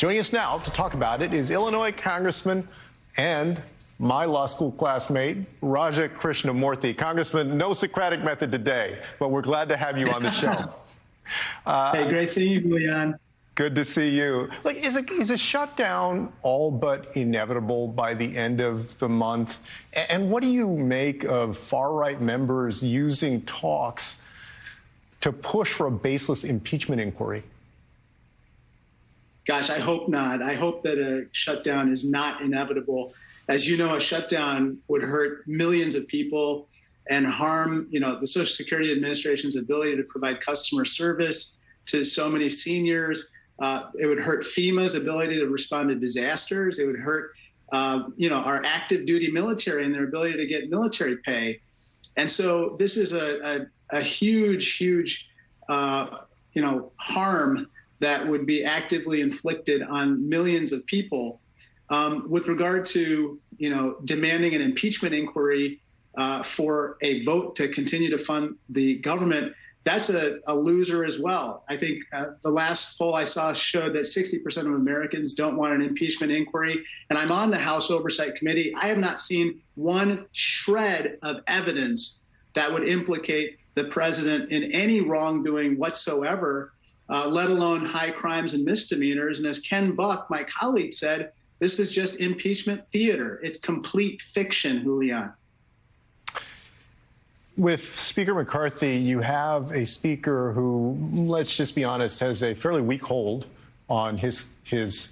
Joining us now to talk about it is Illinois Congressman and my law school classmate, Raja Krishnamurthy. Congressman, no Socratic method today, but we're glad to have you on the show. Hey, great seeing you, Julian. Good to see you. Like, is a shutdown all but inevitable by the end of the month? And what do you make of far-right members using talks to push for a baseless impeachment inquiry? Gosh, I hope not. I hope that a shutdown is not inevitable. As you know, a shutdown would hurt millions of people and harm, the Social Security Administration's ability to provide customer service to so many seniors. It would hurt FEMA's ability to respond to disasters. It would hurt, our active duty military and their ability to get military pay. And so this is a huge, harm that would be actively inflicted on millions of people. With regard to, demanding an impeachment inquiry for a vote to continue to fund the government, that's a loser as well. I think the last poll I saw showed that 60% of Americans don't want an impeachment inquiry. And I'm on the House Oversight Committee. I have not seen one shred of evidence that would implicate the president in any wrongdoing whatsoever, let alone high crimes and misdemeanors. And as Ken Buck, my colleague, said, this is just impeachment theater. It's complete fiction, Julian. With Speaker McCarthy, you have a speaker who, let's just be honest, has a fairly weak hold on his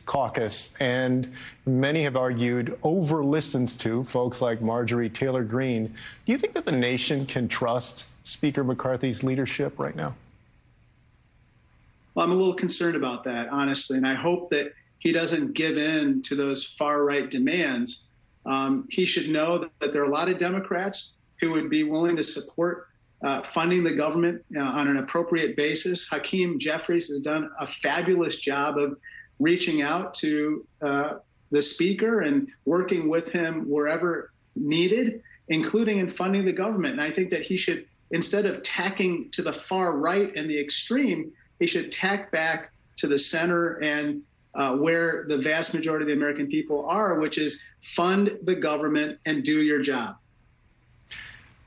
caucus, and many have argued over-listens to folks like Marjorie Taylor Greene. Do you think that the nation can trust Speaker McCarthy's leadership right now? Well, I'm a little concerned about that, honestly, and I hope that he doesn't give in to those far-right demands. He should know that there are a lot of Democrats who would be willing to support funding the government on an appropriate basis. Hakeem Jeffries has done a fabulous job of reaching out to the speaker and working with him wherever needed, including in funding the government. And I think that he should, instead of tacking to the far right and the extreme, he should tack back to the center and where the vast majority of the American people are, which is fund the government and do your job.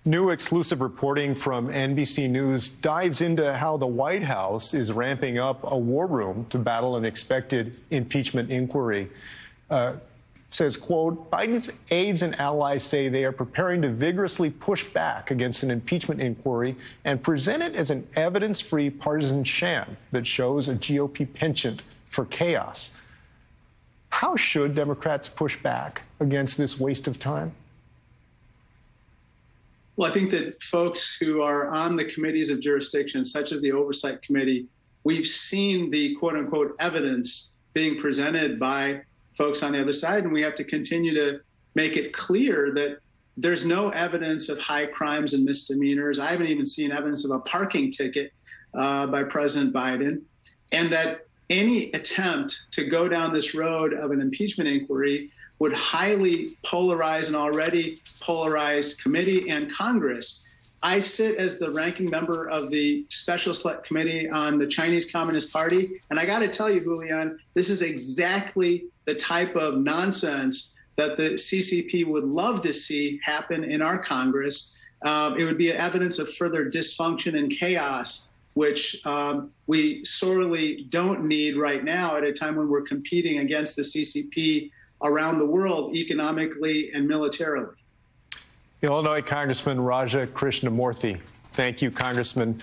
New exclusive reporting from NBC News dives into how the White House is ramping up a war room to battle an expected impeachment inquiry. Says, quote, Biden's aides and allies say they are preparing to vigorously push back against an impeachment inquiry and present it as an evidence-free partisan sham that shows a GOP penchant for chaos. How should Democrats push back against this waste of time? Well, I think that folks who are on the committees of jurisdiction, such as the Oversight Committee, we've seen the quote-unquote evidence being presented by folks on the other side, and we have to continue to make it clear that there's no evidence of high crimes and misdemeanors. I haven't even seen evidence of a parking ticket by President Biden, and that any attempt to go down this road of an impeachment inquiry would highly polarize an already polarized committee and Congress. I sit as the ranking member of the Special Select Committee on the Chinese Communist Party, and I got to tell you, Julian, this is exactly the type of nonsense that the CCP would love to see happen in our Congress. It would be evidence of further dysfunction and chaos, which we sorely don't need right now at a time when we're competing against the CCP around the world economically and militarily. Illinois Congressman Raja Krishnamurthy. Thank you, Congressman.